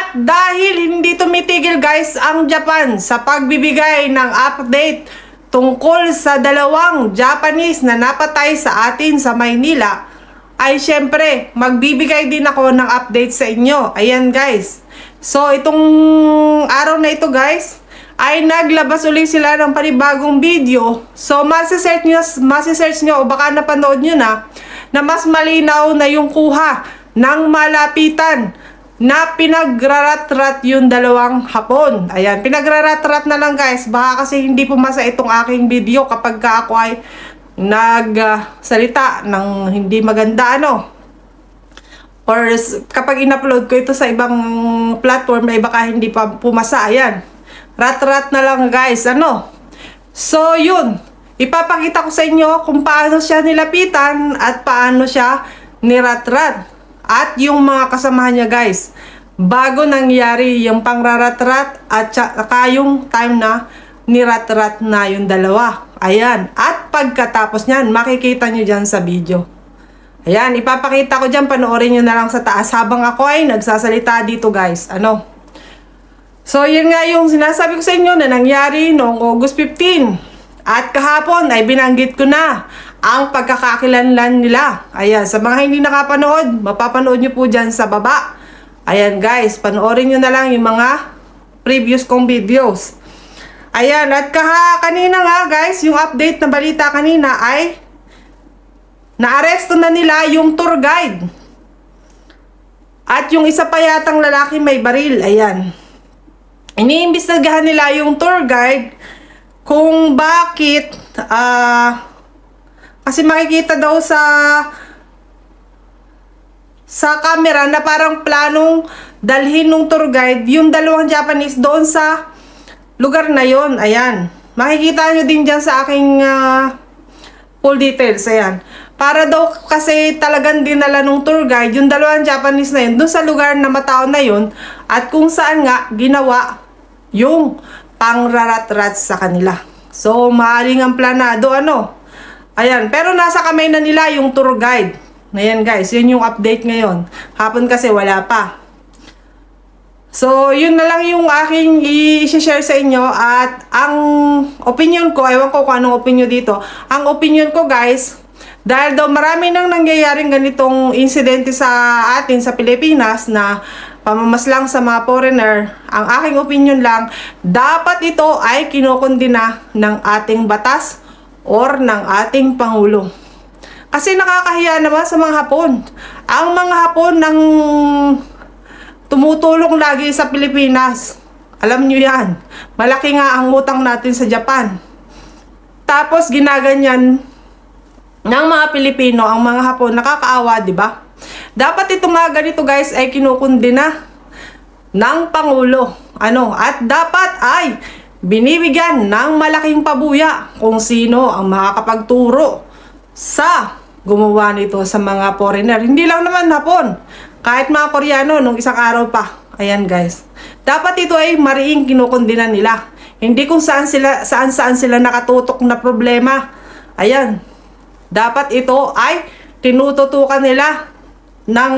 At dahil hindi tumitigil guys ang Japan sa pagbibigay ng update tungkol sa dalawang Japanese na napatay sa atin sa Maynila, ay syempre magbibigay din ako ng update sa inyo. Ayan guys. So itong araw na ito guys, ay naglabas ulit sila ng panibagong video. So masisearch nyo o baka napanood nyo na mas malinaw na yung kuha ng malapitan na pinagrarat-rat yung dalawang hapon. Ayan, pinagrarat-rat na lang guys. Baka kasi hindi pumasa itong aking video kapag ka ako ay nagsalita ng hindi maganda or kapag in-upload ko ito sa ibang platform ay baka hindi pa pumasa. Ayan, rat-rat na lang guys. So yun, ipapakita ko sa inyo kung paano siya nilapitan at paano siya nirat-rat. At yung mga kasamahan niya guys, bago nangyari yung pangrarat-rat at saka yung time na nirat-rat na yung dalawa. Ayan, at pagkatapos nyan, makikita nyo dyan sa video. Ayan, ipapakita ko dyan, panoorin nyo na lang sa taas habang ako ay nagsasalita dito guys. So yun nga yung sinasabi ko sa inyo na nangyari noong August 15. At kahapon ay binanggit ko na ang pagkakakilanlan nila. Ayan, sa mga hindi nakapanood, mapapanood nyo po dyan sa baba. Ayan guys, panoorin nyo na lang yung mga previous kong videos. Ayan, at kanina nga guys, yung update na balita kanina ay naaresto na nila yung tour guide. At yung isa pa yatang lalaki may baril. Ayan, iniimbestigahan nila yung tour guide kung bakit kasi makikita daw sa camera na parang planong dalhin ng tour guide yung dalawang Japanese doon sa lugar na yon. Ayan, makikita nyo din dyan sa aking full details. Ayan, para daw kasi talagang dinala ng tour guide yung dalawang Japanese na yun doon sa lugar na matao na yun at kung saan nga ginawa yung pangrarat-rat sa kanila. So maaaring ang planado ayan, pero nasa kamay na nila yung tour guide. Ayan guys, yun yung update ngayon. Hapon kasi wala pa. So yun na lang yung aking i-share sa inyo. At ang opinion ko, ewan ko kung anong opinion dito. Ang opinion ko guys, dahil daw marami nang nangyayaring ganitong insidente sa atin sa Pilipinas na pamamaslang sa mga foreigner, ang aking opinion lang, dapat ito ay kinukondina ng ating batas or ng ating Pangulo. Kasi nakakahiya naman sa mga Hapon. Ang mga Hapon nang tumutulong lagi sa Pilipinas. Alam nyo yan. Malaki nga ang utang natin sa Japan. Tapos ginaganyan ng mga Pilipino ang mga Hapon. Nakakaawa, di ba? Dapat ito nga ganito guys ay kinukundina ng Pangulo. At dapat ay binibigyan ng malaking pabuya kung sino ang makakapagturo sa gumawa nito sa mga foreigner. Hindi lang naman Hapon, kahit mga Koreano nung isang araw pa. Ayan guys, dapat ito ay mariing kinukundina nila. Hindi kung saan sila nakatutok na problema. Ayan, dapat ito ay tinututukan nila ng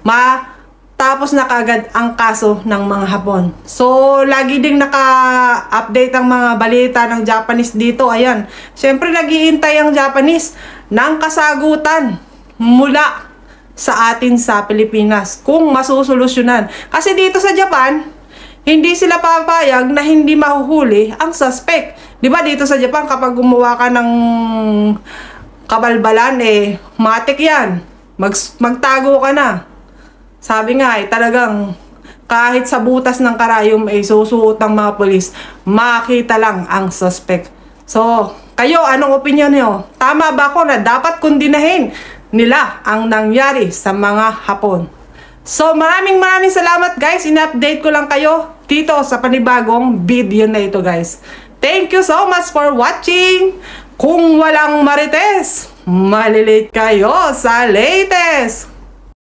matapos na kagad ang kaso ng mga Hapon. So, lagi ding naka-update ang mga balita ng Japanese dito. Ayan, syempre nag-iintay ang Japanese ng kasagutan mula sa atin sa Pilipinas kung masusolusyonan. Kasi dito sa Japan, hindi sila papayag na hindi mahuhuli ang suspect. Diba dito sa Japan, kapag gumawa ka ng kabalbalan, matik yan. Magtago ka na. Sabi nga talagang kahit sa butas ng karayom ay susuot ng mga polis, makita lang ang suspect. So, kayo, anong opinion niyo? Tama ba ako na dapat kundinahin nila ang nangyari sa mga Hapon? So, maraming salamat guys. In-update ko lang kayo dito sa panibagong video na ito guys. Thank you so much for watching. Kung walang marites, malilate kayo sa latest.